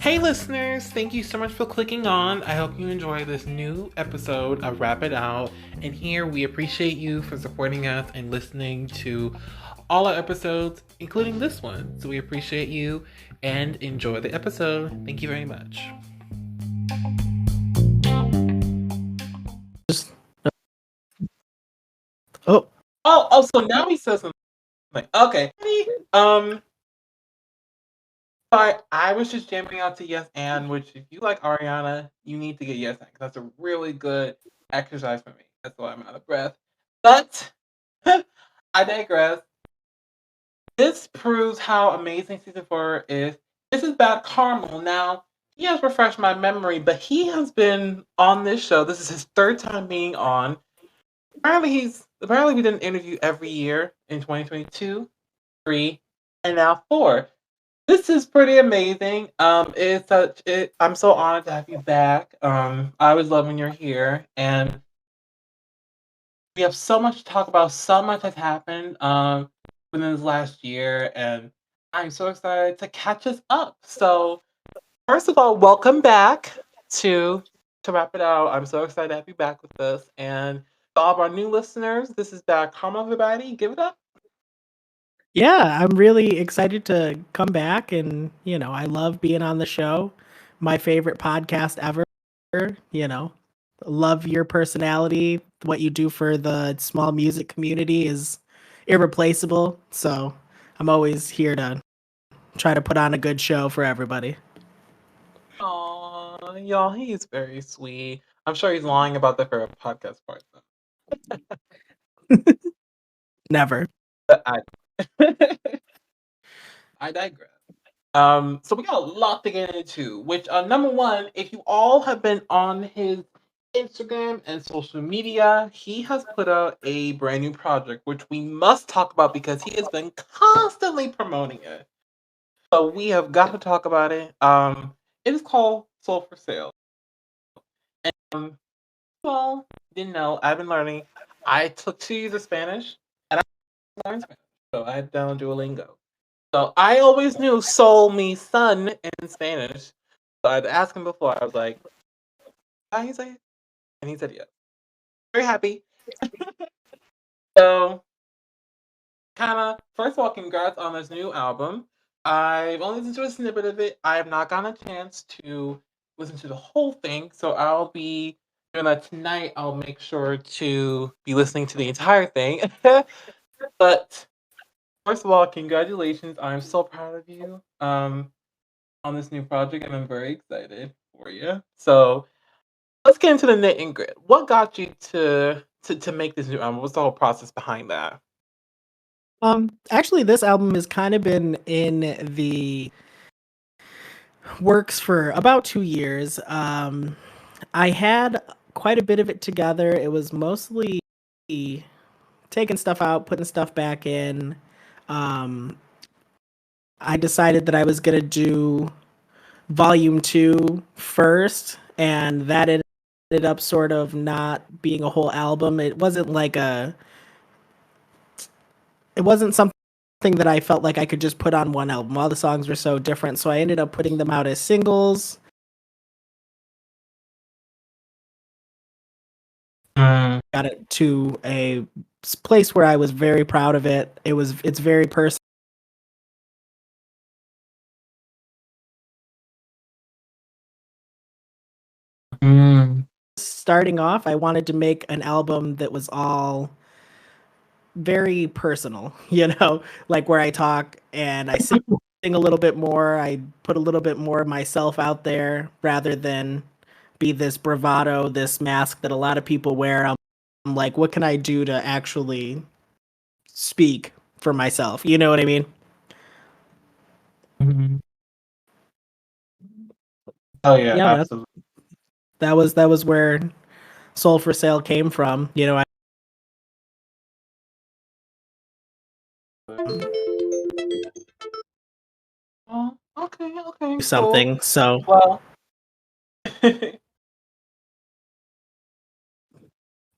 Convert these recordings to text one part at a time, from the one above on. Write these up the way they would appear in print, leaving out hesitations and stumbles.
Hey listeners, thank you so much for clicking on. I hope you enjoy this new episode of Wrap It Out. And here we appreciate you for supporting us and listening to all our episodes, including this one. So we appreciate you and enjoy the episode. Thank you very much. Oh, So now he says something. Okay. Sorry, I was just jamming out to Yes and, which if you like Ariana, you need to get Yes and, 'cause that's a really good exercise for me. That's why I'm out of breath. But I digress. This proves how amazing season 4 is. This is bad KarmaL. Now, he has refreshed my memory, but he has been on this show. This is his third time being on. Apparently we did an interview every year in 2022, 3, and now 4. This is pretty amazing. I'm so honored to have you back. I always love when you're here, and we have so much to talk about. So much has happened within this last year, and I'm so excited to catch us up. So, first of all, welcome back to wrap it out. I'm so excited to have you back with us, and to all of our new listeners, this is back. KarmaL, everybody, give it up. yeah, I'm really excited to come back and, I love being on the show. My favorite podcast ever, you know. Love your personality. What you do for the small music community is irreplaceable. So, I'm always here to try to put on a good show for everybody. Aw, y'all, he's very sweet. I'm sure he's lying about the favorite podcast part, though. Never. But I digress. So we got a lot to get into. Which number one, if you all have been on his Instagram and social media, he has put out a brand new project, which we must talk about because he has been constantly promoting it. So we have got to talk about it. It is called Soul for Sale. And well, didn't know. I've been learning. I took 2 years of Spanish, and I learned Spanish, so I had down Duolingo. So I always knew "soul" means son in Spanish. So I'd asked him before. I was like, "How you say it?" And he said yes. Very happy. So, kind of. First of all, congrats on this new album. I've only listened to a snippet of it. I have not gotten a chance to listen to the whole thing, so I'll be doing that tonight. I'll make sure to be listening to the entire thing. But first of all, congratulations! I'm so proud of you on this new project, and I'm very excited for you. So let's get into the knit and grit. What got you to make this new album? What's the whole process behind that? Actually, this album has kind of been in the works for about 2 years. I had quite a bit of it together. It was mostly taking stuff out, putting stuff back in. Um, I decided that I was gonna do volume 2 first, and that ended up sort of not being a whole album. It wasn't something that I felt like I could just put on one album. All the songs were so different, so I ended up putting them out as singles. Mm. Got it to a place where I was very proud of it. It's very personal. Mm. Starting off, I wanted to make an album that was all very personal, like where I talk and I sing a little bit more. I put a little bit more of myself out there rather than be this bravado, this mask that a lot of people wear. I'm like, what can I do to actually speak for myself? You know what I mean? Mhm. Oh yeah, Yeah, absolutely. that was where Soul for Sale came from. Oh, okay, okay, cool. Something. So Well,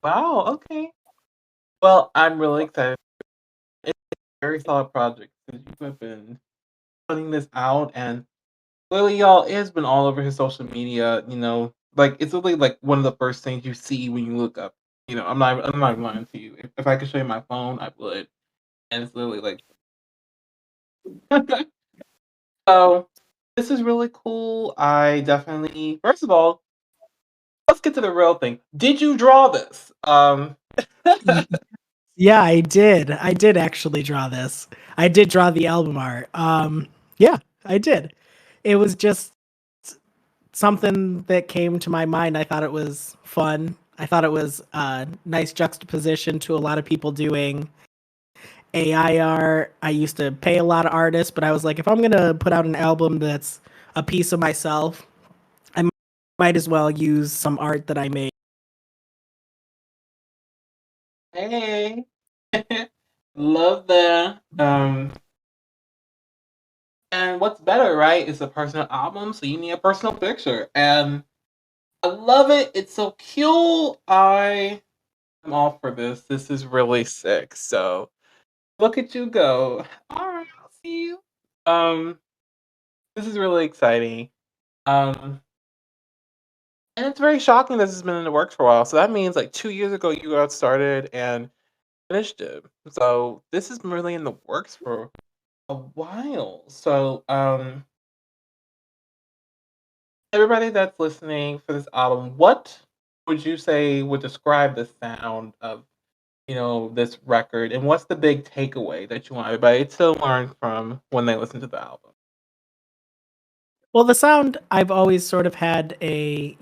wow, okay. Well, I'm really excited. It's a very solid project. because you have been putting this out, and clearly, y'all, it has been all over his social media. Like it's really like one of the first things you see when you look up. I'm not even lying to you. If I could show you my phone, I would, and it's literally like. So this is really cool. I definitely, first of all, let's get to the real thing. Did you draw this? Y- Yeah, I did. I did actually draw this. I did draw the album art. Yeah, I did. It was just something that came to my mind. I thought it was fun. I thought it was a nice juxtaposition to a lot of people doing AI art. I used to pay a lot of artists, but I was like, if I'm gonna put out an album that's a piece of myself, I might as well use some art that I made. Hey, love that. And what's better, right? It's a personal album, so you need a personal picture, and I love it. It's so cute. I am all for this. This is really sick. So look at you go. All right, I'll see you. Um, this is really exciting. Um, and it's very shocking that this has been in the works for a while. So that means like 2 years ago you got started and finished it. So this has been really in the works for a while. So everybody that's listening for this album, what would you say would describe the sound of this record, and what's the big takeaway that you want everybody to learn from when they listen to the album? Well, the sound I've always sort of had a,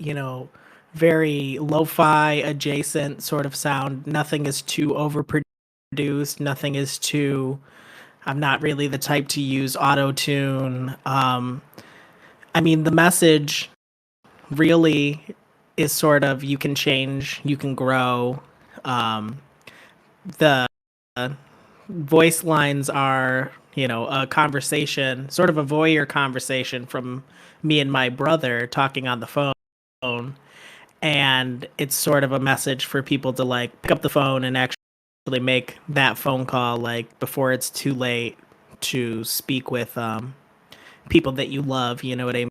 very lo-fi adjacent sort of sound. Nothing is too overproduced. Nothing is too. I'm not really the type to use auto tune. I mean, the message really is sort of you can change, you can grow. The voice lines are, a conversation, sort of a voyeur conversation from me and my brother talking on the phone. And it's sort of a message for people to like pick up the phone and actually make that phone call like before it's too late to speak with people that you love, you know what I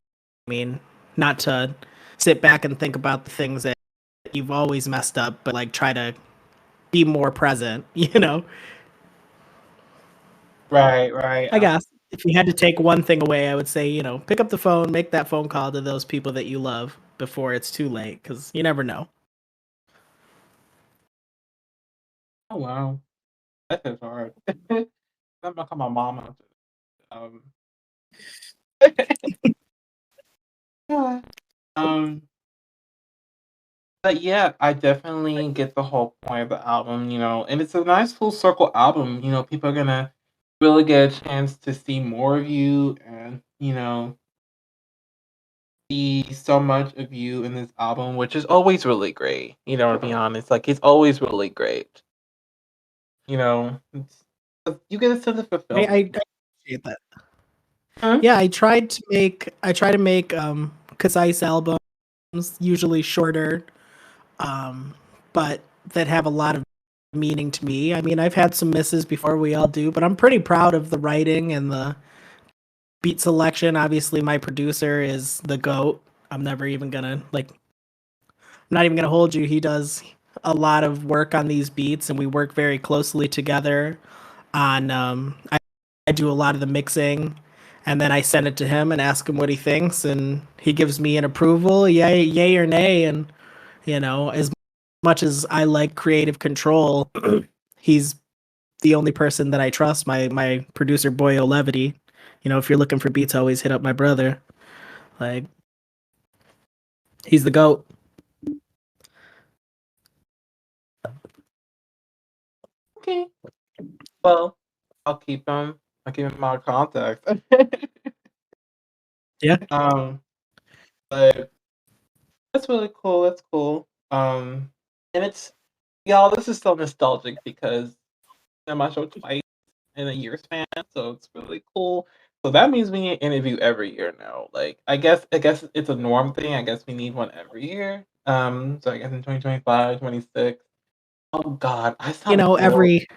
mean? Not to sit back and think about the things that you've always messed up, but like try to be more present, you know? Right, right. I guess if you had to take one thing away, I would say, pick up the phone, make that phone call to those people that you love before it's too late, because you never know. Oh wow, that is hard. I'm gonna call my mom after this. Yeah. um, but yeah, I definitely get the whole point of the album, and it's a nice full circle album. People are gonna really get a chance to see more of you, and see so much of you in this album, which is always really great. To be honest, like it's always really great. You get a sense of I fulfillment. appreciate that. Hmm? Yeah, I try to make concise albums, usually shorter, um, but that have a lot of meaning to me. I mean, I've had some misses before, we all do, but I'm pretty proud of the writing and the beat selection. Obviously, my producer is the GOAT. I'm never even gonna like I'm not even gonna hold you. He does a lot of work on these beats, and we work very closely together. On I do a lot of the mixing, and then I send it to him and ask him what he thinks, and he gives me an approval, yay or nay. And as much as I like creative control, he's the only person that I trust. My producer Boyo Levity. If you're looking for beats, always hit up my brother. Like he's the goat. Okay. Well, I'll keep them. I'll keep 'em in my contacts. Yeah. um, but that's really cool. That's cool. And it's y'all. This is so nostalgic because I'm on my show twice in a year span, so it's really cool. So that means we need an interview every year now. Like I guess it's a norm thing. I guess we need one every year. So I guess in 2025, 26. Oh God, I sound horrible. Every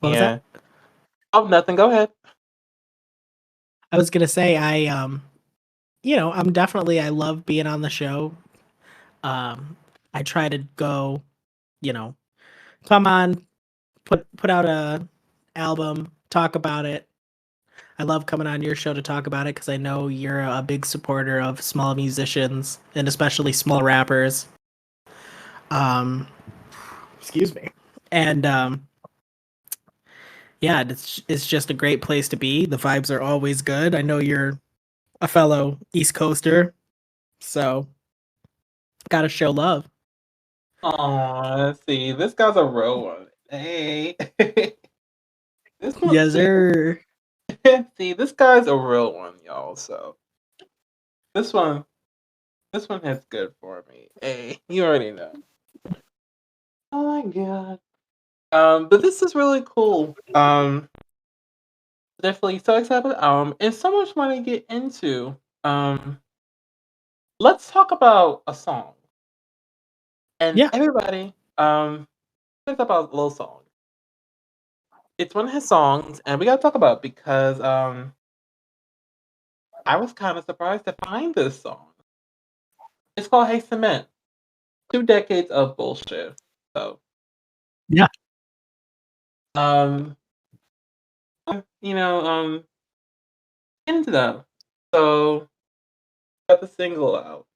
what was that? Yeah. Oh, nothing. Go ahead. I was gonna say I'm definitely I love being on the show. I try to go, you know, come on, put out a album, talk about it. I love coming on your show to talk about it because I know you're a big supporter of small musicians and especially small rappers. Um, excuse me. And yeah, it's just a great place to be. The vibes are always good. I know you're a fellow East Coaster, so gotta show love. Aw, let's see. This guy's a real one. Hey. This one, Yes, see, sir. see, this guy's a real one, y'all. So this one, this one hits good for me. Hey, you already know. Oh my god. But this is really cool. Definitely so excited about the album and so much more to get into. Um, let's talk about a song. And Yeah. everybody, let's talk about a little song. It's one of his songs, and we gotta talk about it because I was kind of surprised to find this song. It's called Hey Cement. 2 decades of bullshit. So, Yeah. um, you know, into them. So, got the single out.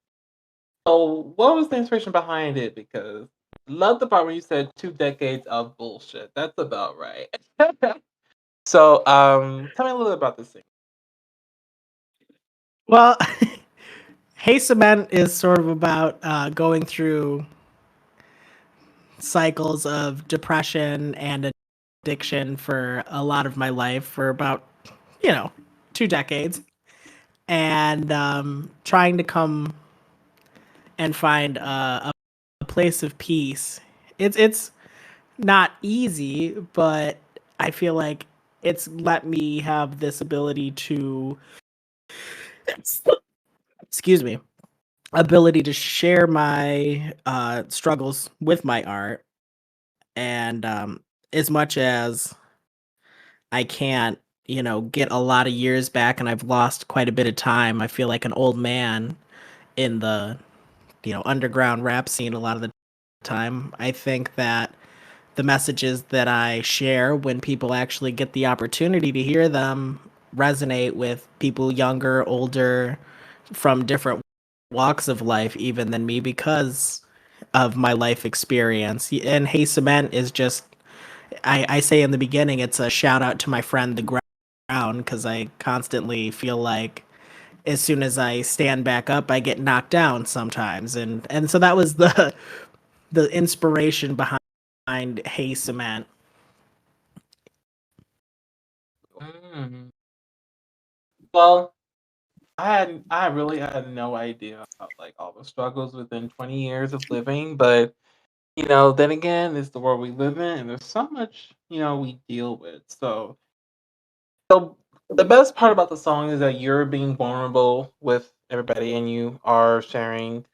So, what was the inspiration behind it? Because love the part when you said 2 decades of bullshit. That's about right. So, tell me a little bit about this thing. Well, Hey Cement is sort of about going through cycles of depression and addiction for a lot of my life for about, you know, 2 decades, and trying to come and find a place of peace. It's not easy, but I feel like it's let me have this ability to, excuse me, ability to share my struggles with my art. And as much as I can't, get a lot of years back and I've lost quite a bit of time, I feel like an old man in the, underground rap scene a lot of the time. I think that the messages that I share when people actually get the opportunity to hear them resonate with people younger, older, from different walks of life even than me because of my life experience. And Hey Cement is just I say in the beginning it's a shout out to my friend the ground because I constantly feel like as soon as I stand back up I get knocked down sometimes and so that was the inspiration behind Hey Cement. Mm. Well, I really had no idea about like all the struggles within 20 years of living, but then again, it's the world we live in, and there's so much we deal with. So the best part about the song is that you're being vulnerable with everybody, and you are sharing,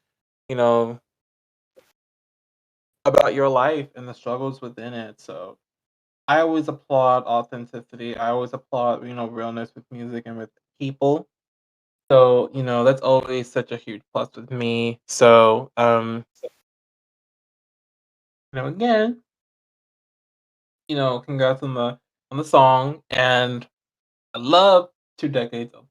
you know, about your life and the struggles within it. So I always applaud authenticity. I always applaud realness with music and with people. So, that's always such a huge plus with me. So, again, congrats on the song, and I love 2 decades of.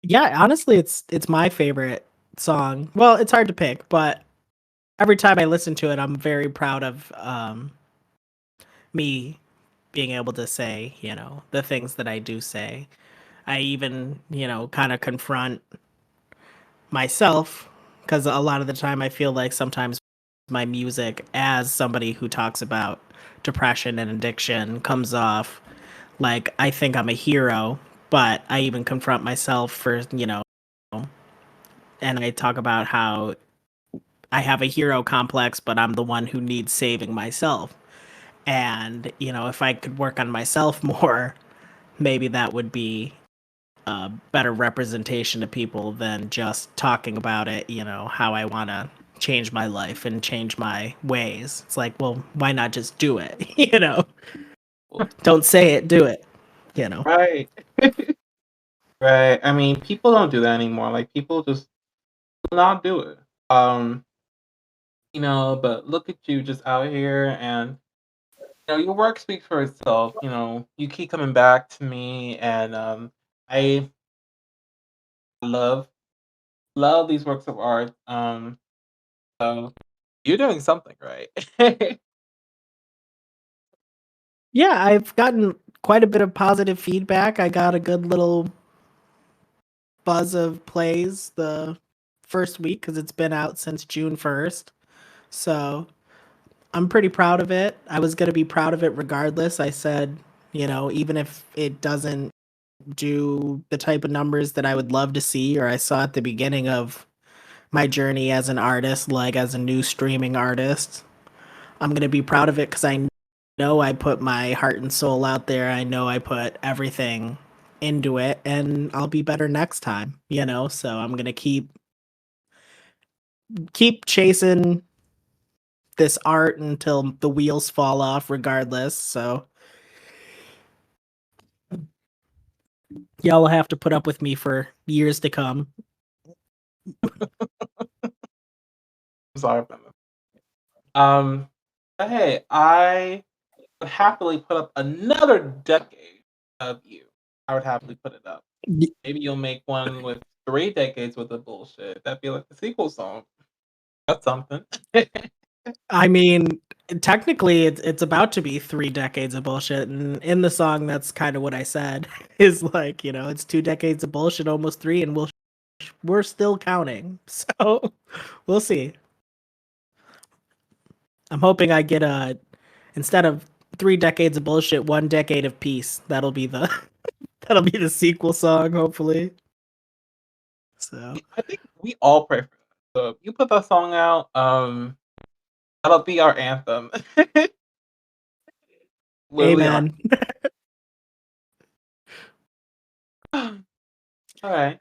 Yeah, honestly, it's my favorite song. Well, it's hard to pick, but every time I listen to it, I'm very proud of me being able to say, the things that I do say. I even, kind of confront myself because a lot of the time I feel like sometimes my music, as somebody who talks about depression and addiction, comes off like I think I'm a hero, but I even confront myself for, and I talk about how I have a hero complex, but I'm the one who needs saving myself. And, if I could work on myself more, maybe that would be a better representation to people than just talking about it, how I want to change my life and change my ways. It's like, well, why not just do it, Don't say it, do it. You know. Right. Right. I mean, people don't do that anymore. Like people just do not do it. But look at you just out here and your work speaks for itself. You keep coming back to me and I love love these works of art. So you're doing something right. Yeah, I've gotten quite a bit of positive feedback. I got a good little buzz of plays the first week because it's been out since June 1st. So I'm pretty proud of it. I was going to be proud of it regardless. I said, even if it doesn't do the type of numbers that I would love to see or I saw at the beginning of my journey as an artist, like as a new streaming artist, I'm going to be proud of it because I know I put my heart and soul out there. I know I put everything into it and I'll be better next time. So I'm going to keep chasing this art until the wheels fall off regardless. So y'all will have to put up with me for years to come. I'm sorry about that. But hey, I would happily put up another decade of you. I would happily put it up. Maybe you'll make one with 3 decades worth of bullshit. That'd be like the sequel song. That's something. I mean, technically it's about to be 3 decades of bullshit, and in the song that's kind of what I said is like, it's 2 decades of bullshit, almost three, and we're still counting. So we'll see. I'm hoping I get instead of 3 decades of bullshit, 1 decade of peace. That'll be the that'll be the sequel song, hopefully. So I think we all pray for that. So if you put that song out, that'll be our anthem. Literally our. amen. All right.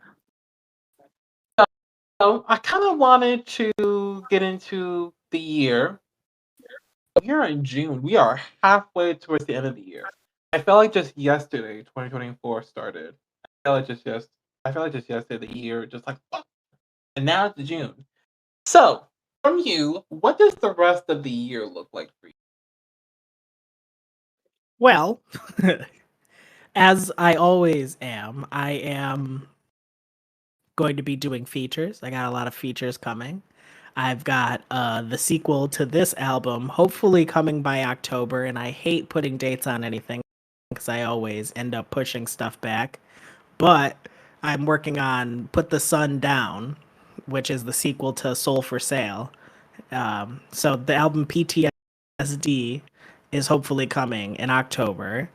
So I kind of wanted to get into the year. Here in June, we are halfway towards the end of the year. I felt like just yesterday, 2024 started. I felt like just yesterday, the year just like, fuck. And now it's June. So, from you, what does the rest of the year look like for you? Well, as I always am, I am going to be doing features. I got a lot of features coming. I've got the sequel to this album, hopefully coming by October, and I hate putting dates on anything because I always end up pushing stuff back. But I'm working on Put the Sun Down, which is the sequel to Soul for Sale. So the album PTSD is hopefully coming in October.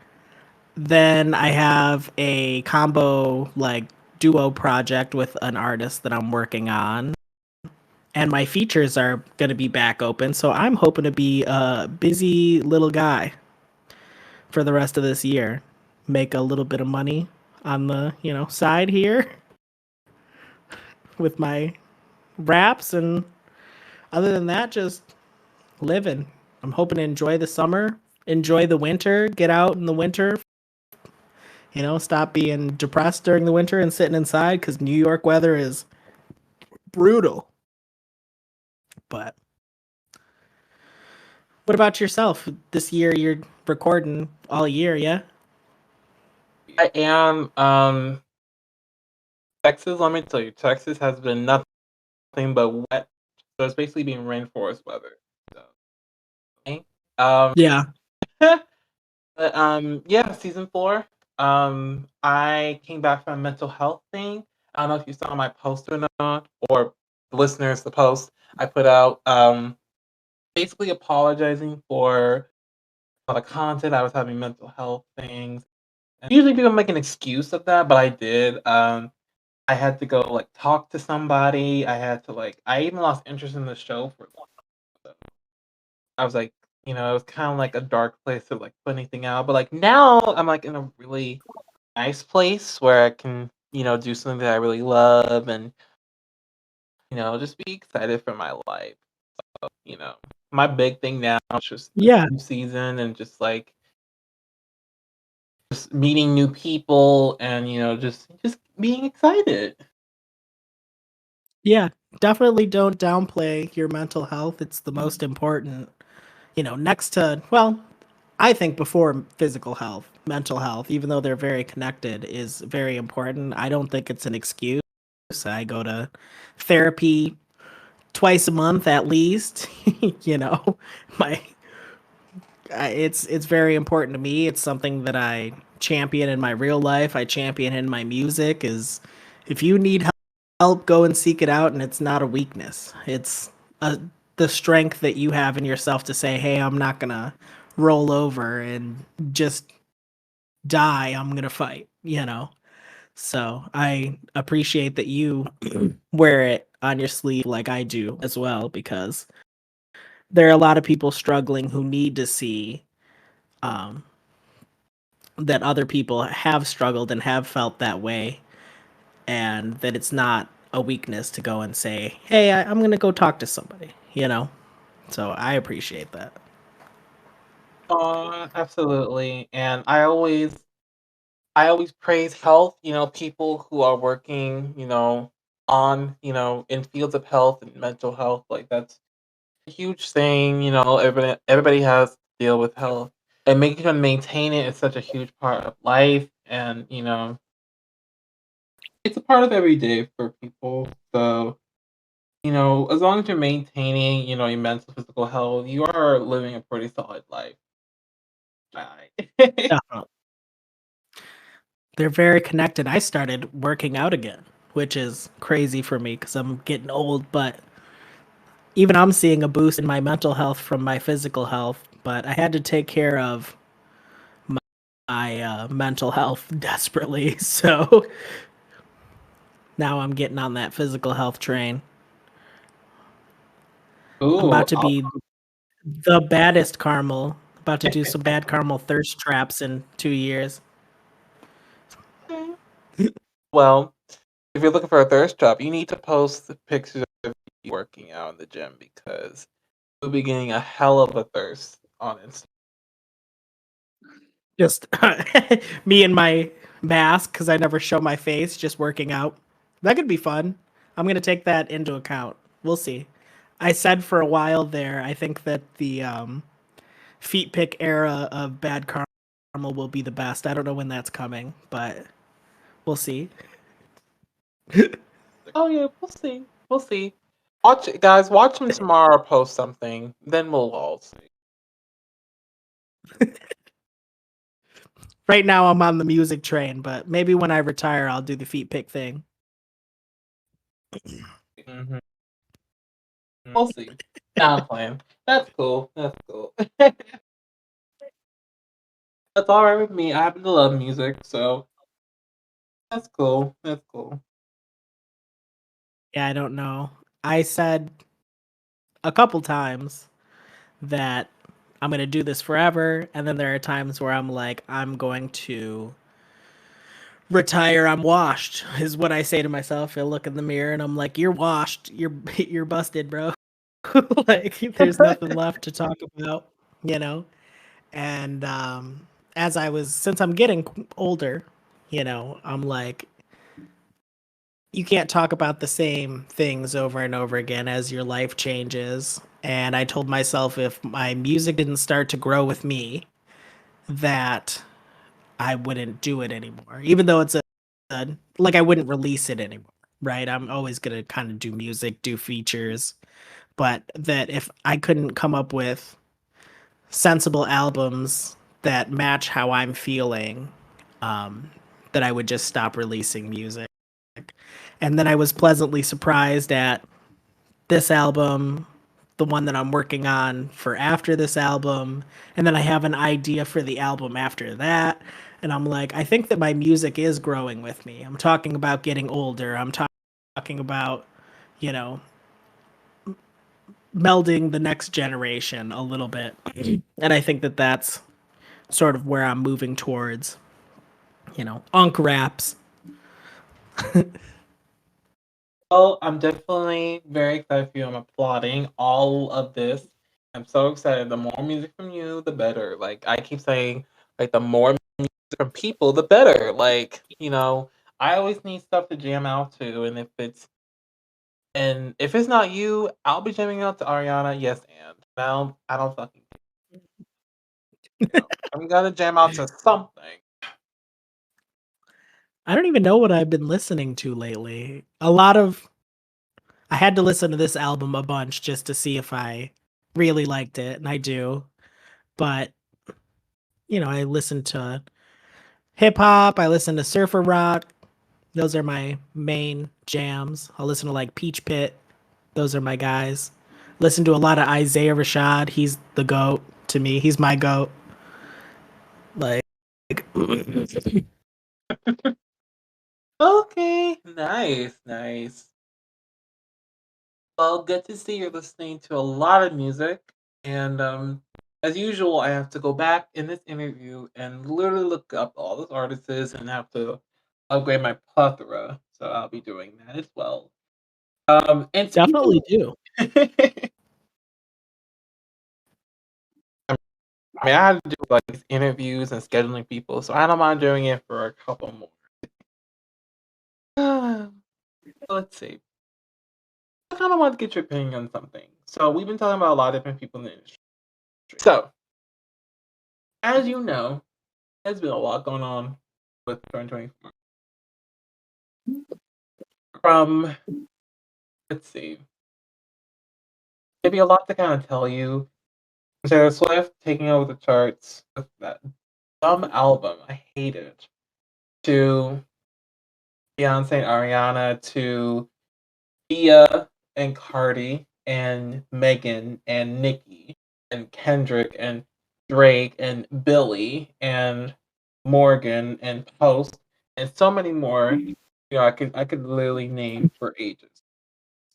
Then I have a combo like duo project with an artist that I'm working on. And my features are going to be back open. So I'm hoping to be a busy little guy for the rest of this year. Make a little bit of money on the, side here with my raps. And other than that, just living. I'm hoping to enjoy the summer, enjoy the winter, get out in the winter, stop being depressed during the winter and sitting inside because New York weather is brutal. But what about yourself? This year you're recording all year, yeah? I am, Texas, let me tell you, Texas has been nothing but wet. So it's basically been rainforest weather. So, okay. Um, Yeah. but yeah, season 4. I came back from a mental health thing. I don't know if you saw my post or not, or the listeners, the post I put out. Basically apologizing for all the content. I was having mental health things. And usually people make an excuse of that, but I did. I had to go like talk to somebody. I had to I even lost interest in the show for I was like, it was kind of like a dark place to like put anything out. But like now I'm like in a really nice place where I can, do something that I really love and, just be excited for my life. You know, my big thing now is just the Yeah. new season and just like just meeting new people and just being excited. Yeah, definitely don't downplay your mental health. It's the most important, next to, well, I think before physical health, mental health, even though they're very connected, is very important. I don't think it's an excuse. I go to therapy twice a month at least. you know, my it's very important to me. It's something that I champion in my real life. I champion in my music. Is if you need help, go and seek it out, and it's not a weakness. It's a, the strength that you have in yourself to say, "Hey, I'm not gonna roll over and just die. I'm gonna fight." So I appreciate that you wear it on your sleeve like I do as well, because there are a lot of people struggling who need to see um, that other people have struggled and have felt that way, and that it's not a weakness to go and say, "Hey, I'm gonna go talk to somebody." So I appreciate that. Absolutely. And I always praise health, people who are working, in fields of health and mental health. Like that's a huge thing, everybody has to deal with health. And making sure to maintain it is such a huge part of life. And, it's a part of every day for people. So, as long as you're maintaining, your mental physical health, you are living a pretty solid life. Right. Definitely. They're very connected. I started working out again, which is crazy for me because I'm getting old, but even I'm seeing a boost in my mental health from my physical health. But I had to take care of my mental health desperately. So now I'm getting on that physical health train. I'm Ooh, about to be the baddest caramel. About to do some bad caramel thirst traps in 2 years. okay. Well, if you're looking for a thirst trap, you need to post the pictures of you working out in the gym because you'll be getting a hell of a thirst on Instagram. Just me and my mask because I never show my face, just working out. That could be fun. I'm gonna take that into account. We'll see. I said for a while there, I think that the feet pick era of bad karma will be the best. I don't know when that's coming, but we'll see. Oh yeah, we'll see. We'll see. Watch it, guys. Watch them tomorrow post something. Then we'll all see. Right now, I'm on the music train, but maybe when I retire, I'll do the feet pick thing. Hmm. We'll see. Nah, I'm playing. That's cool. That's cool. That's all right with me. I happen to love music, so that's cool. That's cool. Yeah, I don't know. I said a couple times that I'm going to do this forever. And then there are times where I'm like, I'm going to retire. I'm washed, is what I say to myself. I look in the mirror and I'm like, you're washed. You're busted, bro. Like, there's nothing left to talk about, you know? And since I'm getting older, I'm like, you can't talk about the same things over and over again as your life changes. And I told myself if my music didn't start to grow with me, that I wouldn't do it anymore. Even though like I wouldn't release it anymore, right? I'm always gonna kind of do music, do features, but that if I couldn't come up with sensible albums that match how I'm feeling, um, that I would just stop releasing music. And then I was pleasantly surprised at this album, the one that I'm working on for after this album, and then I have an idea for the album after that. And I'm like, I think that my music is growing with me. I'm talking about getting older. Talking about, you know, melding the next generation a little bit. And I think that that's sort of where I'm moving towards, unk raps. Well, I'm definitely very excited for you. I'm applauding all of this. I'm so excited. The more music from you, the better. Like I keep saying, like the more music different people, the better. Like, I always need stuff to jam out to, and if it's not you, I'll be jamming out to Ariana. Yes, and I don't fucking I'm gonna jam out to something. I don't even know what I've been listening to lately. I had to listen to this album a bunch just to see if I really liked it, and I do. But, I listen to hip hop, I listen to surfer rock. Those are my main jams. I'll listen to like Peach Pit. Those are my guys. Listen to a lot of Isaiah Rashad. He's the GOAT to me. He's my GOAT. Like Okay, nice, nice. Well, good to see you're listening to a lot of music. And as usual, I have to go back in this interview and literally look up all those artists and have to upgrade my plethora. So I'll be doing that as well. And definitely speaking, do. I mean, I had to do like these interviews and scheduling people, so I don't mind doing it for a couple more. Let's see. I kind of want to get your opinion on something. So we've been talking about a lot of different people in the industry. So, as you know, there's been a lot going on with 2024. From, let's see, maybe a lot to kind of tell you. Taylor Swift taking over the charts with that dumb album. I hate it. To Beyonce and Ariana, to Tia and Cardi and Megan and Nicki and Kendrick and Drake and Billy and Morgan and Post and so many more. I could literally name for ages.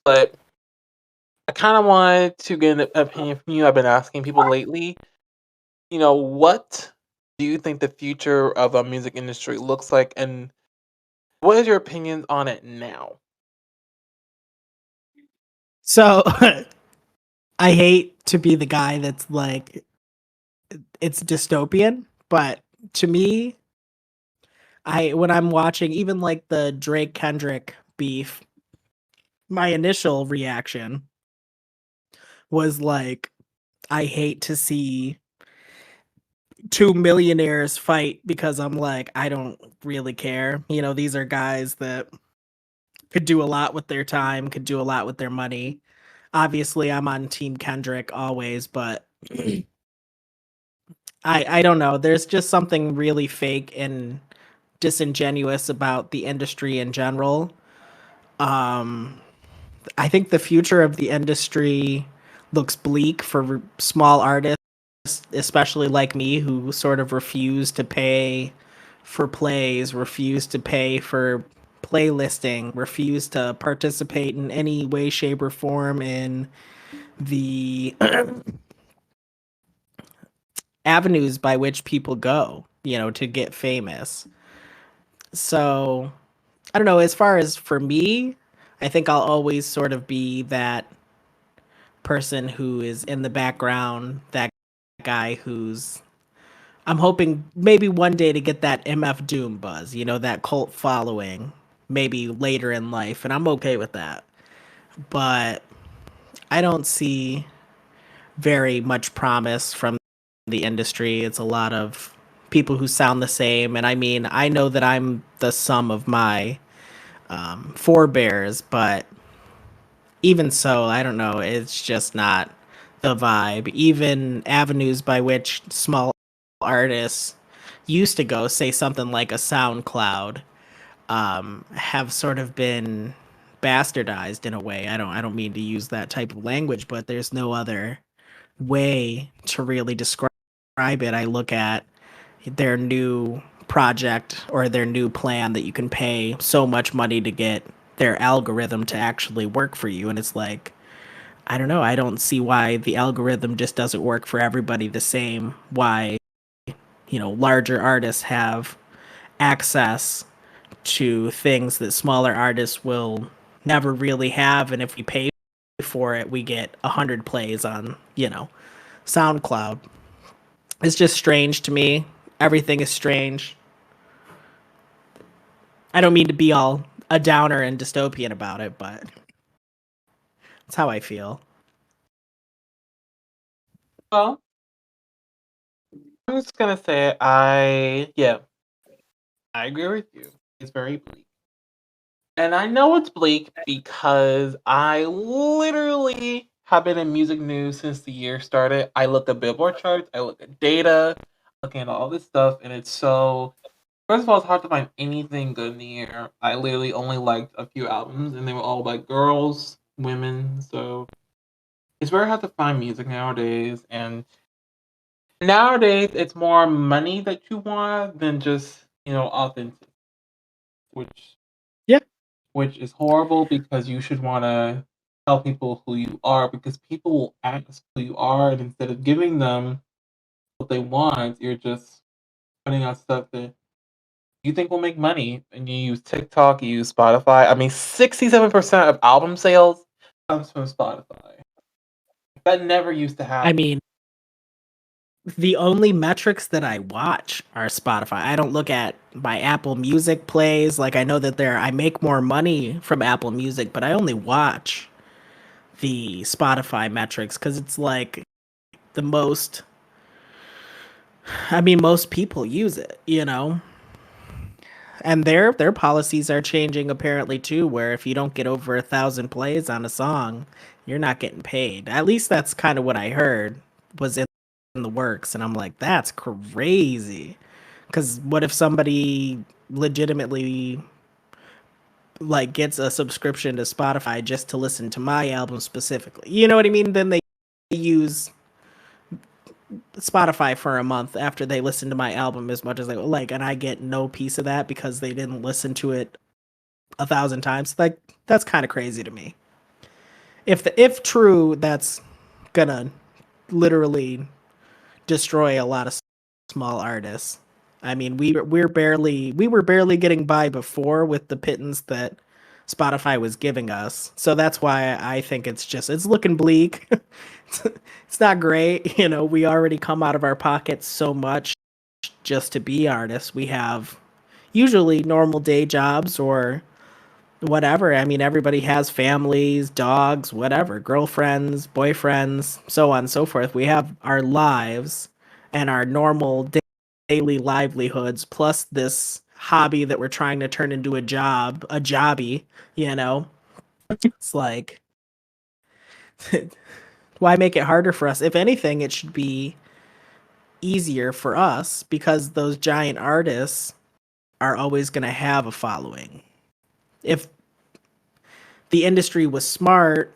But I kind of wanted to get an opinion from you. I've been asking people lately. What do you think the future of a music industry looks like, and what is your opinion on it now? So I hate to be the guy that's like it's dystopian, but to me, I when I'm watching even like the Drake Kendrick beef, my initial reaction was like I hate to see two millionaires fight because I'm like I don't really care. These are guys that could do a lot with their time, could do a lot with their money. Obviously, I'm on team Kendrick always, but I don't know. There's just something really fake and disingenuous about the industry in general. Um, I think the future of the industry looks bleak for small artists, especially like me, who sort of refuse to pay for plays, refuse to pay for playlisting, refuse to participate in any way, shape, or form in the avenues by which people go, to get famous. So I don't know. As far as for me, I think I'll always sort of be that person who is in the background, that guy who's. I'm hoping maybe one day to get that MF Doom buzz, that cult following, maybe later in life, and I'm okay with that. But I don't see very much promise from the industry. It's a lot of people who sound the same, and I mean, I know that I'm the sum of my forebears, but even so, I don't know. It's just not the vibe. Even avenues by which small artists used to go, say something like a SoundCloud, have sort of been bastardized in a way. I don't mean to use that type of language, but there's no other way to really describe it. I look at their new project or their new plan that you can pay so much money to get their algorithm to actually work for you, and it's like I don't know, I don't see why the algorithm just doesn't work for everybody the same. Why larger artists have access to things that smaller artists will never really have, and if we pay for it we get 100 plays on SoundCloud. It's just strange to me. Everything is strange. I don't mean to be all a downer and dystopian about it, but that's how I feel. Well, I'm just gonna say I agree with you. It's very bleak. And I know it's bleak because I literally have been in music news since the year started. I look at Billboard charts, I look at data, looking at all this stuff, and it's so. First of all, it's hard to find anything good in the year. I literally only liked a few albums, and they were all by girls, women. So it's very hard to find music nowadays. And nowadays, it's more money that you want than just authentic, which Yeah. which is horrible because you should want to tell people who you are because people will ask who you are, and instead of giving them what they want, you're just putting out stuff that you think will make money. And you use TikTok, you use Spotify. I mean, 67% of album sales comes from Spotify. That never used to I happen. mean, the only metrics that I watch are Spotify. I don't look at my Apple Music plays. Like I know that I make more money from Apple Music, but I only watch the Spotify metrics because it's like the most. I mean, most people use it, you know, and their policies are changing apparently too. Where if you don't get over 1,000 plays on a song, you're not getting paid. At least that's kind of what I heard was in the works, and I'm like, that's crazy. Because what if somebody legitimately like gets a subscription to Spotify just to listen to my album specifically? You know what I mean? Then they use Spotify for a month after they listen to my album as much as they like, and I get no piece of that because they didn't listen to it 1,000 times. Like that's kind of crazy to me. If true, that's gonna literally destroy a lot of small artists. I mean, we were barely getting by before with the pittance that Spotify was giving us. So that's why I think it's looking bleak. It's not great, you know. We already come out of our pockets so much just to be artists. We have usually normal day jobs or whatever. I mean, everybody has families, dogs, whatever, girlfriends, boyfriends, so on and so forth. We have our lives and our normal daily livelihoods, plus this hobby that we're trying to turn into a job, a jobby, you know? It's like, why make it harder for us? If anything, it should be easier for us because those giant artists are always going to have a following. If the industry was smart,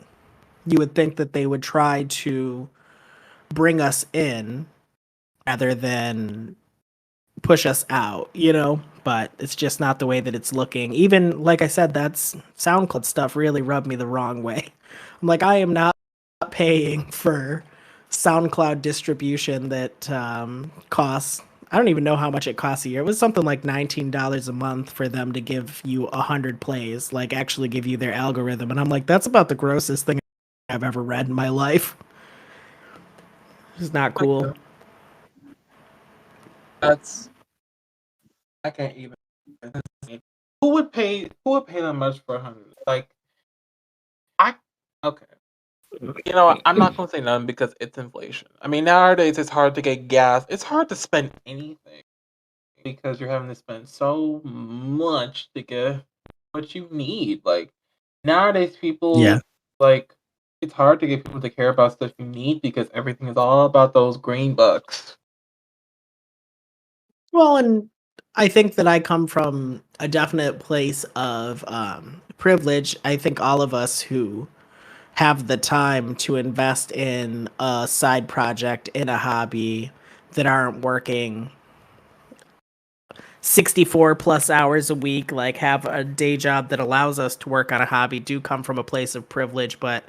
you would think that they would try to bring us in rather than push us out, you know? But it's just not the way that it's looking. Even like I said, that's SoundCloud stuff really rubbed me the wrong way. I'm like, I am not paying for SoundCloud distribution that costs. I don't even know how much it costs a year. It was something like $19 a month for them to give you 100 plays, like actually give you their algorithm. And I'm like, that's about the grossest thing I've ever read in my life. It's not cool. That's I can't even. Who would pay that much for 100? Like I okay. You know what? I'm not gonna say none because it's inflation. I mean, nowadays it's hard to get gas. It's hard to spend anything because you're having to spend so much to get what you need. Like nowadays, Yeah. people like it's hard to get people to care about stuff you need because everything is all about those green bucks. Well, and I think that I come from a definite place of privilege. I think all of us who have the time to invest in a side project, in a hobby that aren't working 64 plus hours a week, like have a day job that allows us to work on a hobby, do come from a place of privilege. But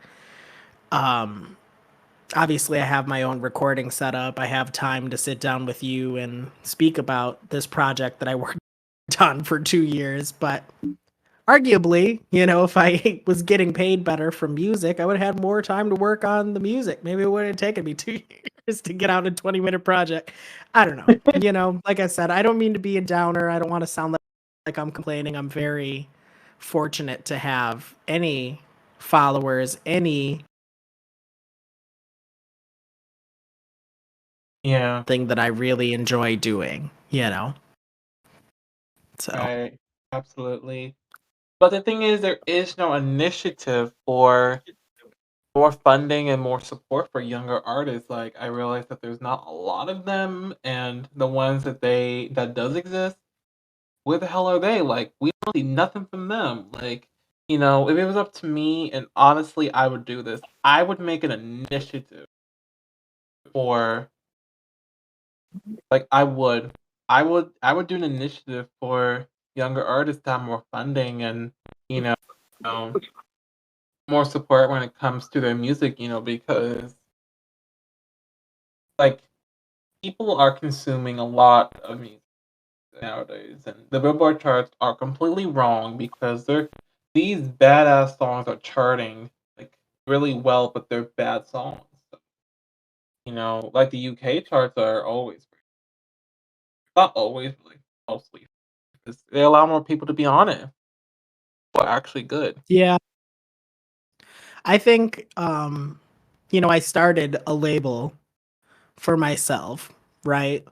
um, obviously, I have my own recording setup. I have time to sit down with you and speak about this project that I worked on for 2 years. But arguably, you know, if I was getting paid better from music, I would have had more time to work on the music. Maybe it would have taken me 2 years to get out a 20-minute project. I don't know. You know, like I said, I don't mean to be a downer. I don't want to sound like I'm complaining. I'm very fortunate to have any followers, anything Yeah, that I really enjoy doing, you know? So, right. Absolutely. But the thing is, there is no initiative for more funding and more support for younger artists. Like, I realize that there's not a lot of them, and the ones that does exist, where the hell are they? Like, we don't see nothing from them. Like, if it was up to me, and honestly, I would do this. I would make an initiative for, like, I would do an initiative for younger artists to have more funding and you know more support when it comes to their music. Because like people are consuming a lot of music nowadays, and the Billboard charts are completely wrong because these badass songs are charting like really well, but they're bad songs. So, like the UK charts are always not always, but like mostly because they allow more people to be on it. Who are actually good. yeah, I think, I started a label for myself, right?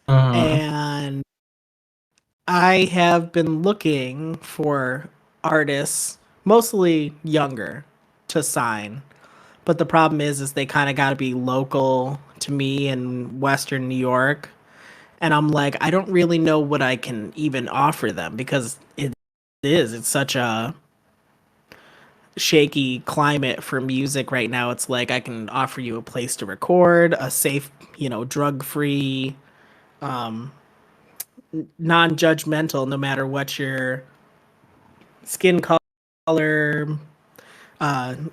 Mhm. And I have been looking for artists, mostly younger, to sign. But the problem is they kind of got to be local to me in Western New York. And I'm like, I don't really know what I can even offer them because it's such a shaky climate for music right now. It's like I can offer you a place to record, a safe, drug-free, um, non-judgmental, no matter what your skin color,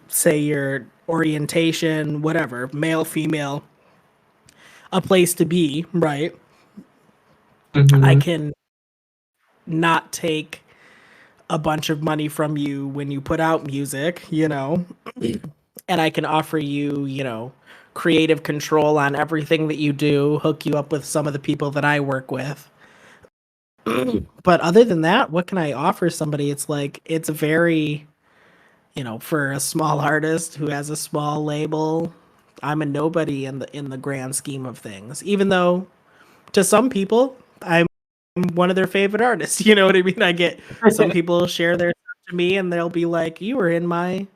say your orientation, whatever, male, female, a place to be, right? I Mhm. can not take a bunch of money from you when you put out music, and I can offer you, creative control on everything that you do, hook you up with some of the people that I work with. But other than that, what can I offer somebody? It's like it's very, for a small artist who has a small label, I'm a nobody in the grand scheme of things. Even though to some people, I'm one of their favorite artists. You know what I mean? I get some people share their stuff to me and they'll be like, "You were in my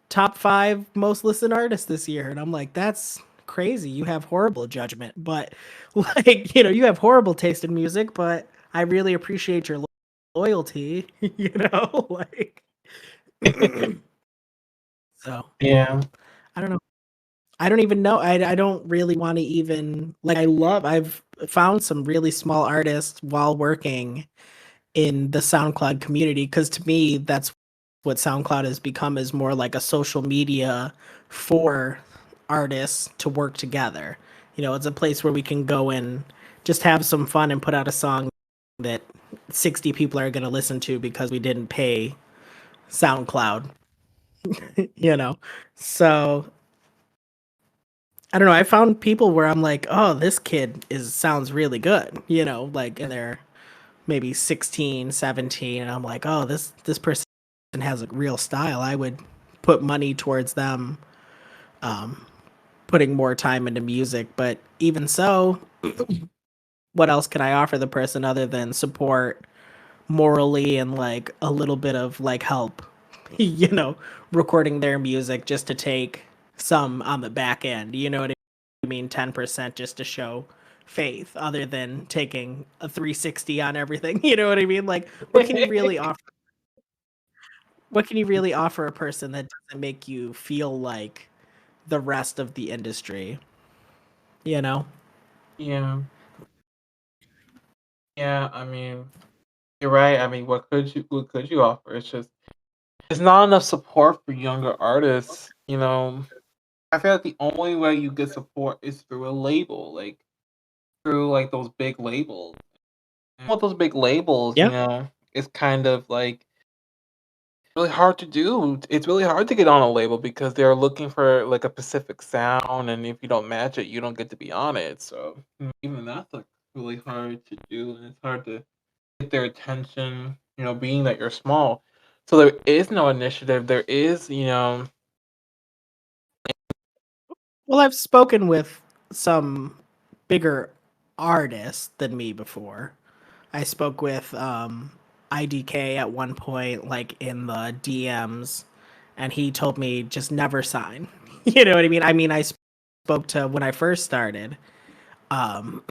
top 5 most listened artists this year." And I'm like, "That's crazy. You have horrible judgment." But like, you have horrible taste in music, but I really appreciate your loyalty, like so Yeah. I don't know. I don't even know. I don't really want to even like I've found some really small artists while working in the SoundCloud community because to me that's what SoundCloud has become is more like a social media for artists to work together. It's a place where we can go and just have some fun and put out a song that 60 people are going to listen to because we didn't pay SoundCloud, you know. So I don't know. I found people where I'm like, oh, this kid is sounds really good, like in their maybe 16, 17, and I'm like, oh, this person has a real style. I would put money towards them um, putting more time into music. But even so, what else can I offer the person other than support morally and like a little bit of like help, recording their music just to take some on the back end. You know what I mean? 10% just to show faith other than taking a 360 on everything. You know what I mean? Like what can you really offer? What can you really offer a person that doesn't make you feel like the rest of the industry, you know? Yeah. Yeah. I mean, you're right. I mean, what could you offer? It's not enough support for younger artists. I feel like the only way you get support is through a label, like through like those big labels. And with those big labels, Yeah. it's kind of like really hard to do. It's really hard to get on a label because they're looking for like a specific sound, and if you don't match it, you don't get to be on it. So even that's like really hard to do, and it's hard to get their attention, being that you're small. So there is no initiative. There is, Well, I've spoken with some bigger artists than me before. I spoke with IDK at one point, like in the DMs, and he told me just never sign. You know what I mean? I spoke to when I first started, um,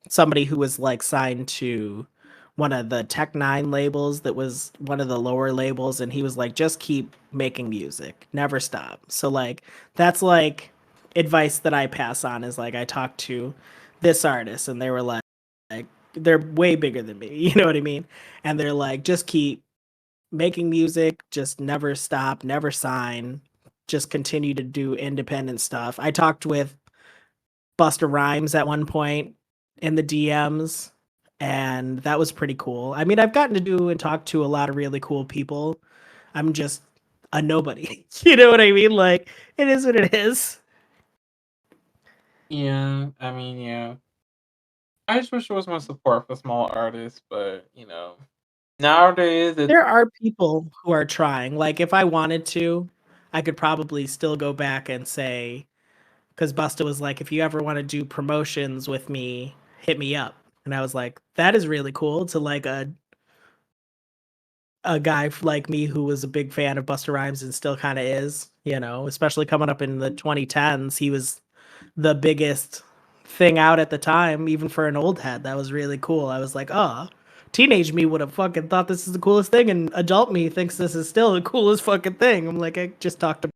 somebody who was like signed to one of the Tech Nine labels that was one of the lower labels, and he was like, just keep making music, never stop. So like that's like advice that I pass on is like I talked to this artist and they were like they're way bigger than me, you know what I mean? And they're like, just keep making music, just never stop, never sign, just continue to do independent stuff. I talked with Busta Rhymes at one point in the DMs, and that was pretty cool. I mean, I've gotten to do and talk to a lot of really cool people. I'm just a nobody. You know what I mean? Like, it is what it is. yeah. I mean, yeah. I just wish there was more support for small artists, but nowadays it's There are people who are trying. Like, if I wanted to, I could probably still go back and say, because Busta was like, if you ever want to do promotions with me, hit me up. And I was like, that is really cool to like a guy like me who was a big fan of Busta Rhymes and still kind of is, you know, especially coming up in the 2010s. He was the biggest thing out at the time, even for an old head. That was really cool. I was like, oh, teenage me would have fucking thought this is the coolest thing, and adult me thinks this is still the coolest fucking thing. I'm like, I just talked to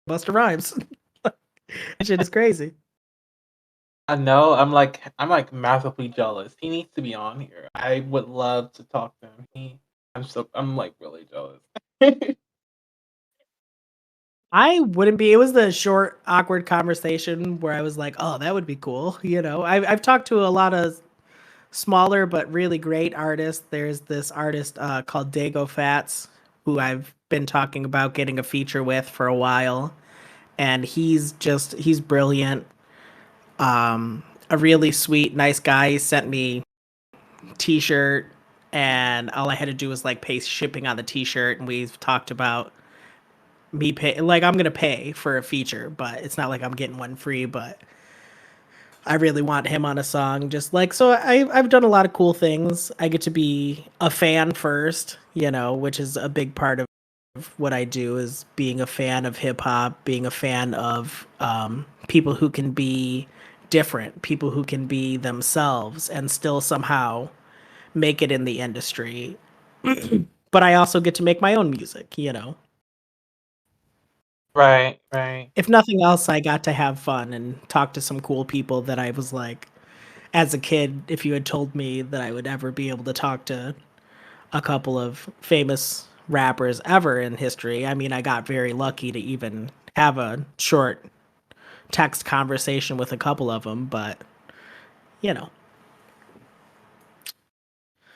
Busta Rhymes. That shit is crazy. I know I'm like massively jealous. He needs to be on here. I would love to talk to him. I'm like really jealous. I wouldn't be. It was the short, awkward conversation where I was like, "Oh, that would be cool." You know, I've talked to a lot of smaller but really great artists. There's this artist called Dago Fats who I've been talking about getting a feature with for a while, and he's brilliant. A really sweet, nice guy. He sent me t-shirt, and all I had to do was like pay shipping on the t-shirt, and we've talked about me pay like I'm gonna pay for a feature, but it's not like I'm getting one free. But I really want him on a song. Just like so, I've done a lot of cool things. I get to be a fan first, you know, which is a big part of what I do is being a fan of hip hop, being a fan of people who can be different, people who can be themselves and still somehow make it in the industry. But I also get to make my own music, you know. Right, right. If nothing else, I got to have fun and talk to some cool people that I was like, as a kid, if you had told me that I would ever be able to talk to a couple of famous rappers ever in history, I mean, I got very lucky to even have a short text conversation with a couple of them, but you know,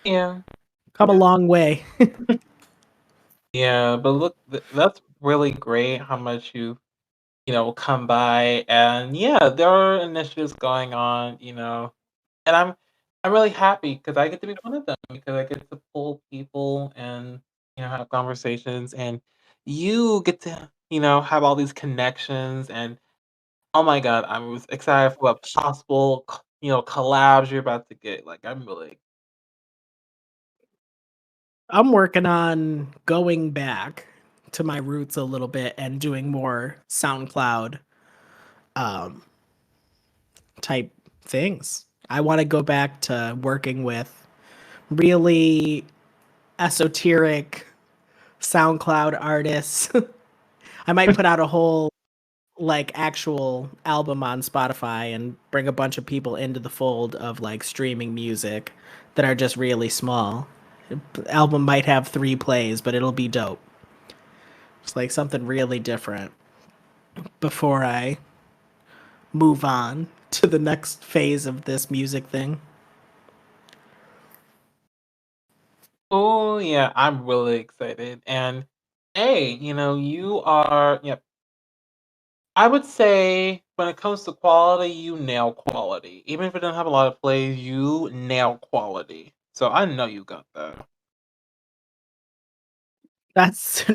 Yeah. come a long way. Yeah, but look, that's really great how much you come by, and yeah, there are initiatives going on, and I'm really happy because I get to be one of them because I get to pull people and have conversations, and you get to have all these connections, and oh my god, I was excited for what possible collabs you're about to get. Like I'm really I'm working on going back to my roots a little bit and doing more SoundCloud um, type things. I want to go back to working with really esoteric SoundCloud artists. I might put out a whole like actual album on Spotify and bring a bunch of people into the fold of like streaming music that are just really small. The album might have 3 plays, but it'll be dope. It's like something really different before I move on to the next phase of this music thing. oh yeah, I'm really excited. And hey, you are I would say when it comes to quality, you nail quality. Even if it doesn't have a lot of plays, you nail quality. So I know you got that. That's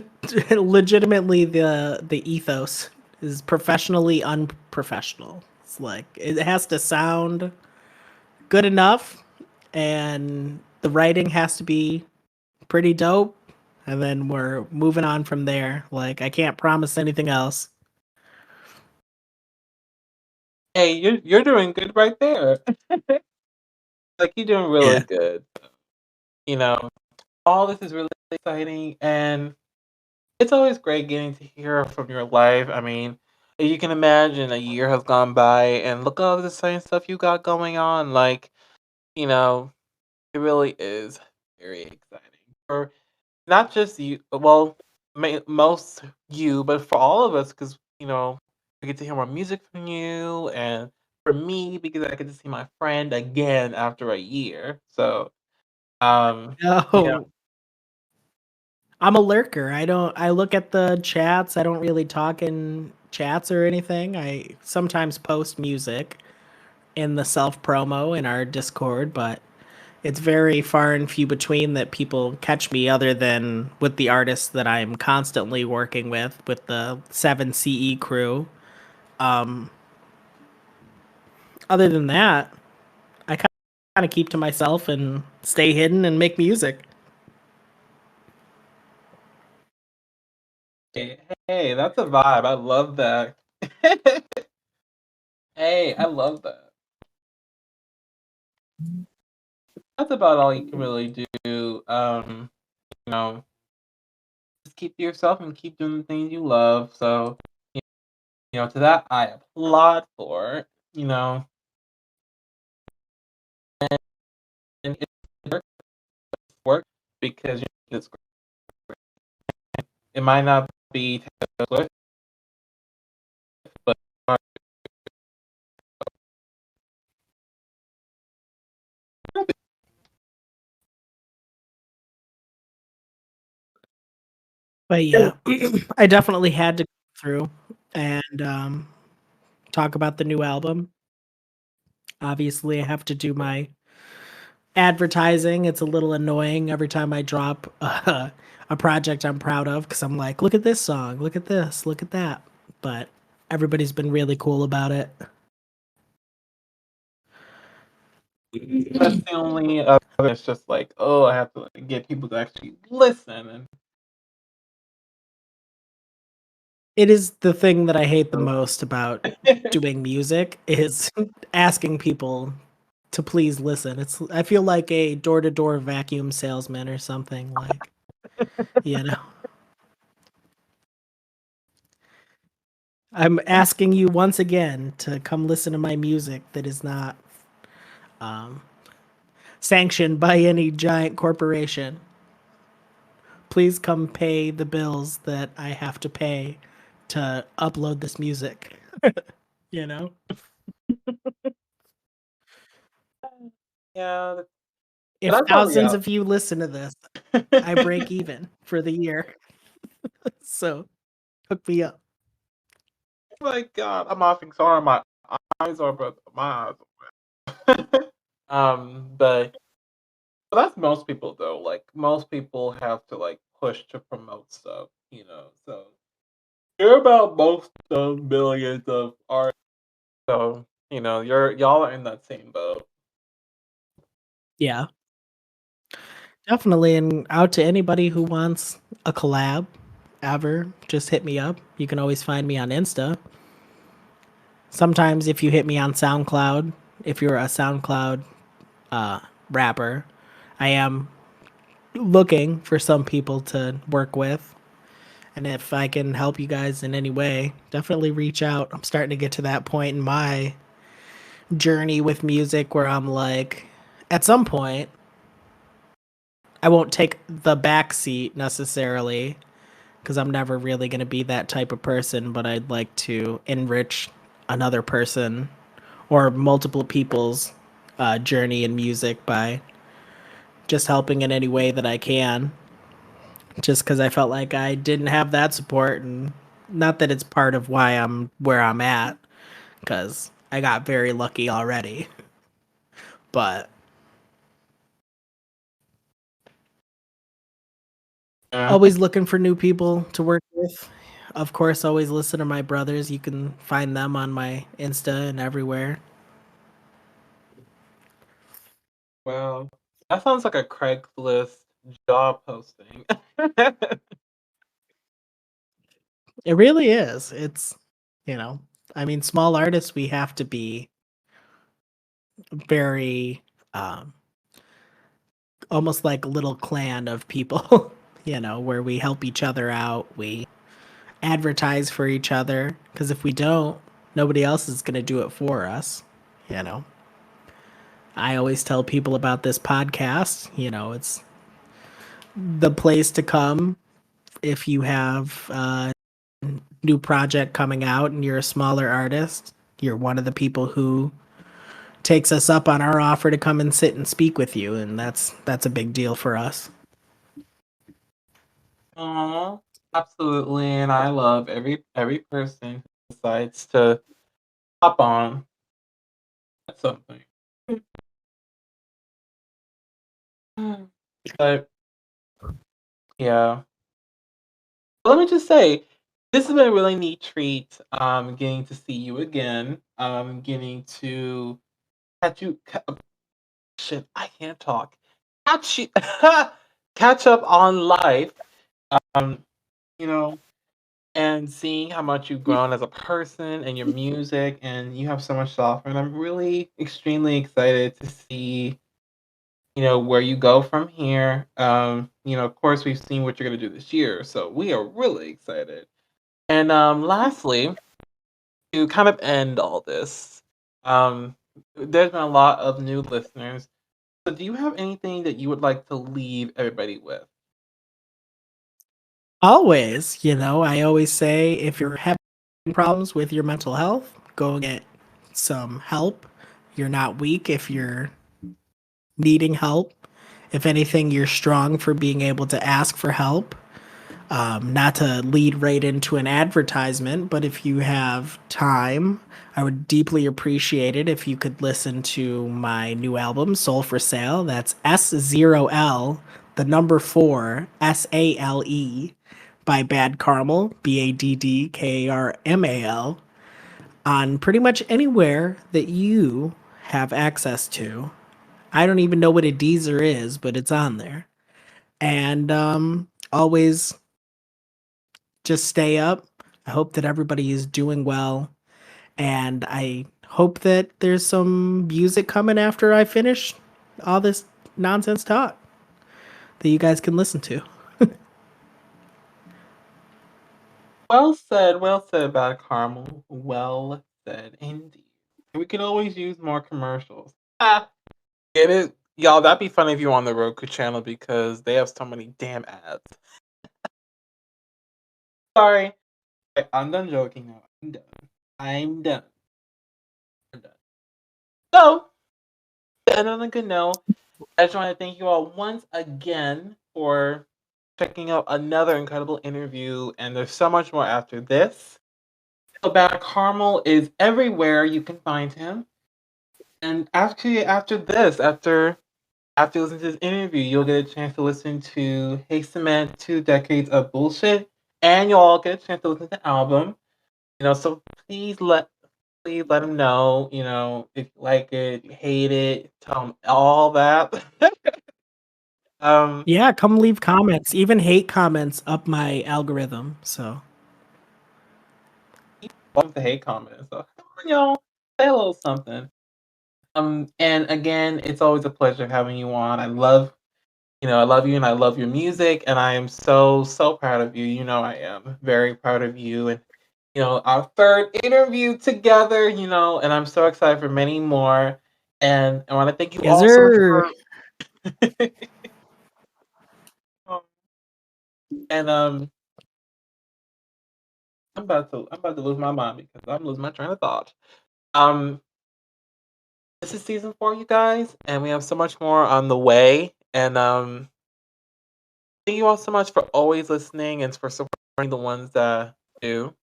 legitimately the ethos is professionally unprofessional. It's like it has to sound good enough and the writing has to be pretty dope and then we're moving on from there. Like I can't promise anything else. Hey, you're doing good right there. Like you're doing really Yeah. good. You know, all this is really exciting, and it's always great getting to hear from your life. I mean, you can imagine a year has gone by, and look at all the same stuff you got going on. Like, you know, it really is very exciting for not just you. Well, most you, but for all of us, because we get to hear more music from you, and for me, because I get to see my friend again after a year. So, you know, No. I'm a lurker. I look at the chats. I don't really talk in chats or anything. I sometimes post music in the self promo in our Discord, but it's very far and few between that people catch me other than with the artists that I'm constantly working with the 7 CE crew. Um Other than that, I kind of keep to myself and stay hidden and make music. hey, that's a vibe. I love that. Hey, I love that. That's about all you can really do. You know, just keep to yourself and keep doing the things you love. So, to that I applaud for. You know, and it's work because it's it might not be Taylor Swift, but But yeah, I definitely had to go through and talk about the new album. Obviously, I have to do my advertising. It's a little annoying every time I drop a project I'm proud of because I'm like, look at this song, look at this, look at that. But everybody's been really cool about it. that's the only other. It's just like, oh, I have to like, get people to actually listen, and It is the thing that I hate the so most about doing music is asking people to please listen. It's I feel like a door-to-door vacuum salesman or something like, you know. I'm asking you once again to come listen to my music that is not um, sanctioned by any giant corporation. Please come pay the bills that I have to pay to upload this music, you know? yeah, but If that's our thousands reality. of you listen to this, I break even for the year. So hook me up. My God, I'm laughing so hard. My eyes are, but my eyes. But that's most people though. Like most people have to like push to promote stuff. So you're about most of millions of artists. So y'all are in that same boat. Yeah, definitely. And out to anybody who wants a collab ever, just hit me up. You can always find me on Insta. Sometimes if you hit me on SoundCloud, if you're a SoundCloud uh, rapper, I am looking for some people to work with. And if I can help you guys in any way, definitely reach out. I'm starting to get to that point in my journey with music where I'm like, at some point, I won't take the back seat necessarily because I'm never really going to be that type of person, but I'd like to enrich another person or multiple people's journey in music by just helping in any way that I can. Just because I felt like I didn't have that support, and not that it's part of why I'm where I'm at, because I got very lucky already. But Yeah. Always looking for new people to work with. Of course, always listen to my brothers. You can find them on my Insta and everywhere. Well, that sounds like a Craigslist job posting. It really is. You know, I mean, small artists, we have to be very, um, almost like a little clan of people, where we help each other out. We advertise for each other because if we don't, nobody else is going to do it for us. You know, I always tell people about this podcast. It's the place to come if you have a new project coming out and you're a smaller artist. You're one of the people who takes us up on our offer to come and sit and speak with you, and that's a big deal for us. Aw, absolutely, and I love every person who decides to hop on at something. But yeah, let me just say, this has been a really neat treat. Getting to see you again. Getting to catch you. Shit, I can't talk. Catch you, catch up on life. Um, you know, and seeing how much you've grown as a person and your music, and you have so much to offer. And I'm really extremely excited to see, where you go from here. Of course, we've seen what you're gonna do this year, so we are really excited. And lastly, to kind of end all this, um, there's been a lot of new listeners. So, do you have anything that you would like to leave everybody with? Always, I always say if you're having problems with your mental health, go get some help. You're not weak if you're needing help. If anything, you're strong for being able to ask for help. Not to lead right into an advertisement, but if you have time, I would deeply appreciate it if you could listen to my new album, Soul for Sale. That's S0L, the number 4, SALE, by Bad Carmel, BADD KARMAL, on pretty much anywhere that you have access to. I don't even know what a Deezer is, but it's on there. And always just stay up. I hope that everybody is doing well. And I hope that there's some music coming after I finish all this nonsense talk that you guys can listen to. Well said about Carmel. Well said indeed. We could always use more commercials. Ah, get it? Y'all, that'd be funny if you were on the Roku channel because they have so many damn ads. Sorry. Okay, I'm done joking now. I'm done. I'm done. I'm done. So, to end on a good note, I just want to thank you all once again for checking out another incredible interview, and there's so much more after this. About Carmel is everywhere you can find him. And actually, after listening to this interview, you'll get a chance to listen to Hey Cement, 2 Decades of Bullshit, and you'll all get a chance to listen to the album. So please let him know, if you like it, you hate it, tell him all that. um, Yeah, come leave comments, even hate comments up my algorithm. So, welcome to hate comments. So come on, y'all, say a little something. And again, it's always a pleasure having you on. I love you and I love your music, and I am so, so proud of you. I am very proud of you. And, our third interview together, and I'm so excited for many more. And I want to thank you yes, all so much sir. for. and I'm about to lose my mind because I'm losing my train of thought. Um, this is season 4, you guys, and we have so much more on the way. And thank you all so much for always listening and for supporting the ones that do.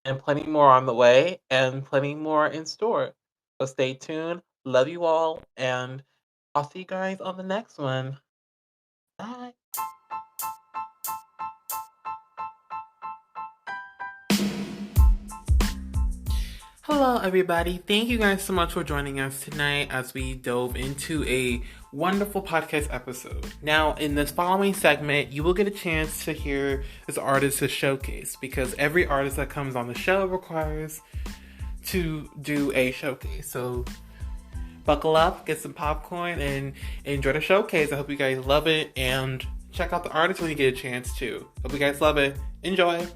And plenty more on the way and plenty more in store. So stay tuned. Love you all, and I'll see you guys on the next one. Bye. Hello, everybody. Thank you guys so much for joining us tonight as we dove into a wonderful podcast episode. Now, in this following segment, you will get a chance to hear this artist's showcase because every artist that comes on the show requires to do a showcase. So, buckle up, get some popcorn, and enjoy the showcase. I hope you guys love it, and check out the artist when you get a chance to. Hope you guys love it. Enjoy.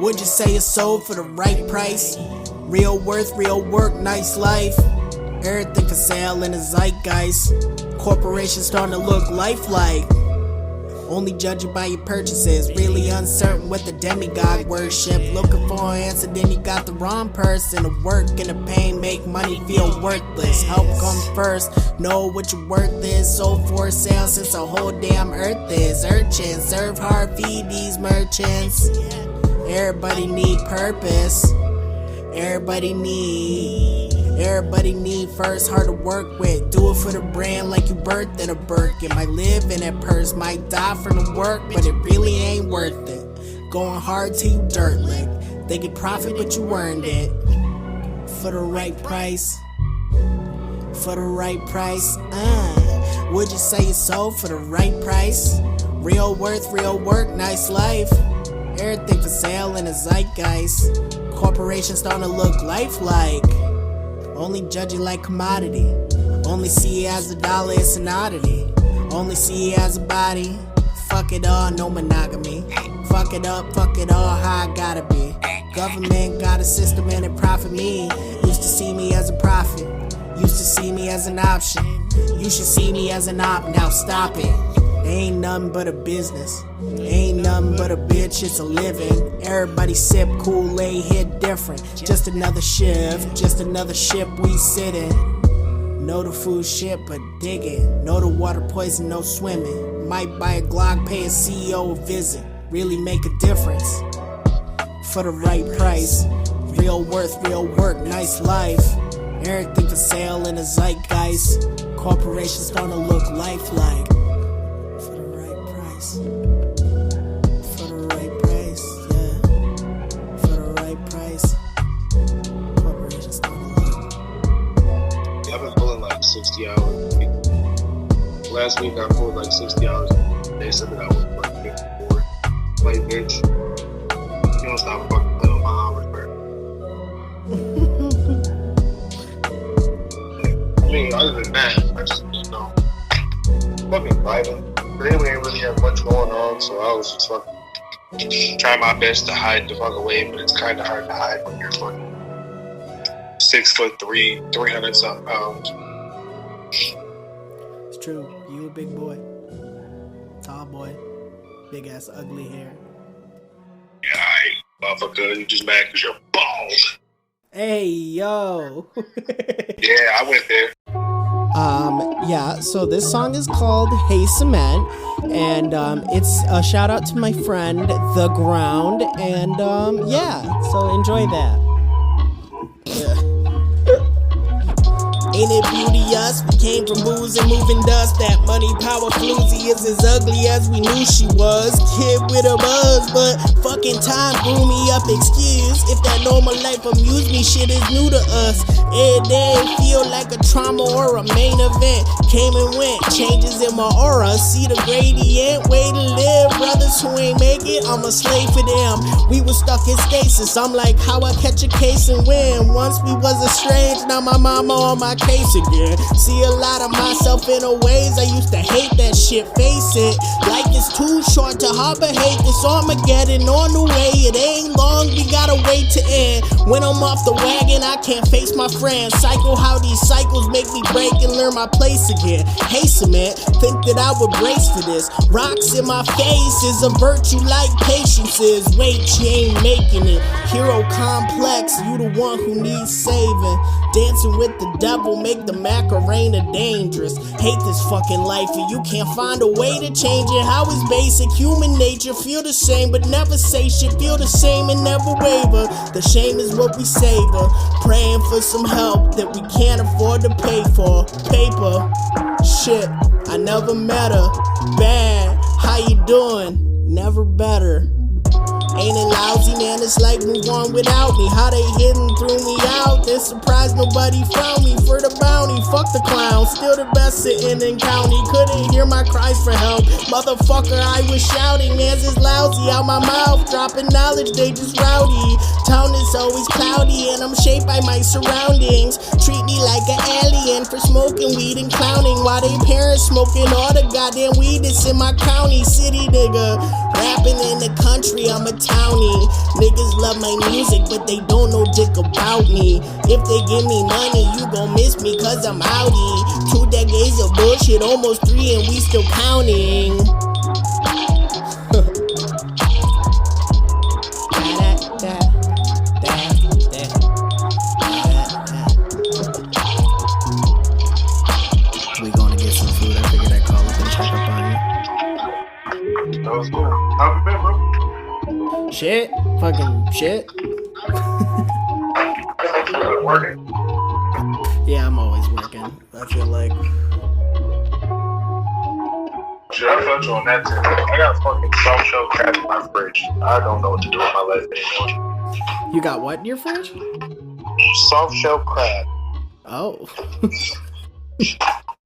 Would you say it's sold for the right price? Real worth, real work, nice life. Everything for sale in the zeitgeist. Corporations starting to look lifelike. Only judging by your purchases. Really uncertain with the demigod worship. Looking for an answer, then you got the wrong person. The work and the pain make money feel worthless. Help comes first, know what your worth is. Sold for sale since the whole damn earth is. Urchins, serve hard, feed these merchants. Everybody need purpose. Everybody need first, hard to work with. Do it for the brand like you birthed in a Birkin. Might live in that purse, might die from the work, but it really ain't worth it. Going hard till you dirt lick. They get profit, but you earned it. For the right price. For the right price. Would you say it's sold for the right price? Real worth, real work, nice life. Everything for sale in a zeitgeist. Corporations starting to look lifelike. Only judge it like commodity. Only see it as a dollar, it's an oddity. Only see it as a body. Fuck it all, no monogamy. Fuck it all, how I gotta be. Government got a system and it profit me. Used to see me as a prophet. Used to see me as an option. You should see me as an op, now stop it. Ain't nothing but a business. Ain't nothing but a bitch, it's a living. Everybody sip Kool-Aid, hit different. Just another shift, just another ship we sit in. Know the food shit, but dig it. Know the water poison, no swimming. Might buy a Glock, pay a CEO a visit. Really make a difference. For the right price. Real worth, real work, nice life. Everything for sale in a zeitgeist. Corporations starting to look lifelike. For the right price, yeah. For the right price. Corporations don't look. Yeah, I've been pulling like 60 hours. Last week I pulled like 60 hours. They said that I was like 54. Like, bitch, you don't stop fucking playing with my hours, bro. I mean, other than that, I just, fucking vibing. Today we ain't really have much going on, so I was just fucking trying my best to hide the fuck away, but it's kind of hard to hide when you're fucking 6'3", 300 something pounds. It's true. You a big boy. Tall boy. Big ass ugly hair. Yeah, I motherfucker, you just mad because you're bald. Hey, yo. Yeah, I went there. Yeah, so this song is called Hey Cement, and it's a shout out to my friend The Ground, and yeah, so enjoy that. Yeah. Ain't it beauteous? We came from booze and moving dust. That money power floozy is as ugly as we knew she was. Kid with a buzz, but fucking time grew me up. Excuse if that normal life amused me, shit is new to us. Every day feel like a trauma or a main event. Came and went, changes in my aura. See the gradient, way to live. Brothers who ain't make it, I'm a slave for them. We was stuck in stasis. I'm like, how I catch a case and win. Once we was estranged, now my mama on my case again. See a lot of myself in the ways I used to hate that shit, face it. Life is too short to harbor hate. This Armageddon on the way. It ain't long, we gotta wait to end. When I'm off the wagon, I can't face my friends. Cycle how these cycles make me break and learn my place again. Hey cement, think that I would brace for this. Rocks in my face is a virtue like patience is. Wait, you ain't making it. Hero complex, you the one who needs saving. Dancing with the devil, make the Macarena dangerous. Hate this fucking life and you can't find a way to change it. How is basic human nature? Feel the same but never say shit. Feel the same and never waver. The shame is what we savor. Praying for some help that we can't afford to pay for. Paper, shit, I never met her. Bad, how you doing? Never better. Ain't it lousy, man? It's like move on without me. How they hidden threw me out. They're surprised nobody found me for the bounty. Fuck the clown, still the best sitting in county. Couldn't hear my cries for help. Motherfucker, I was shouting. Man's is lousy out my mouth. Dropping knowledge, they just rowdy. Town is always cloudy and I'm shaped by my surroundings. Treat me like an alien for smoking weed and clowning. While they parents smoking all the goddamn weed that's in my county. City nigga, rapping in the country, I'm a townie. Niggas love my music, but they don't know dick about me. If they give me money, you gon' miss me cause I'm outie. 2 decades of bullshit, almost 3 and we still counting. We gonna get some food. I figured I'd call up and check up on you. That was cool. How you been, bro? Shit, fucking shit. Working. Yeah, I'm always working. I feel like. Shit, I felt you on that too. I got fucking soft shell crab in my fridge. I don't know what to do with my life anymore. You got what in your fridge? Soft shell crab. Oh.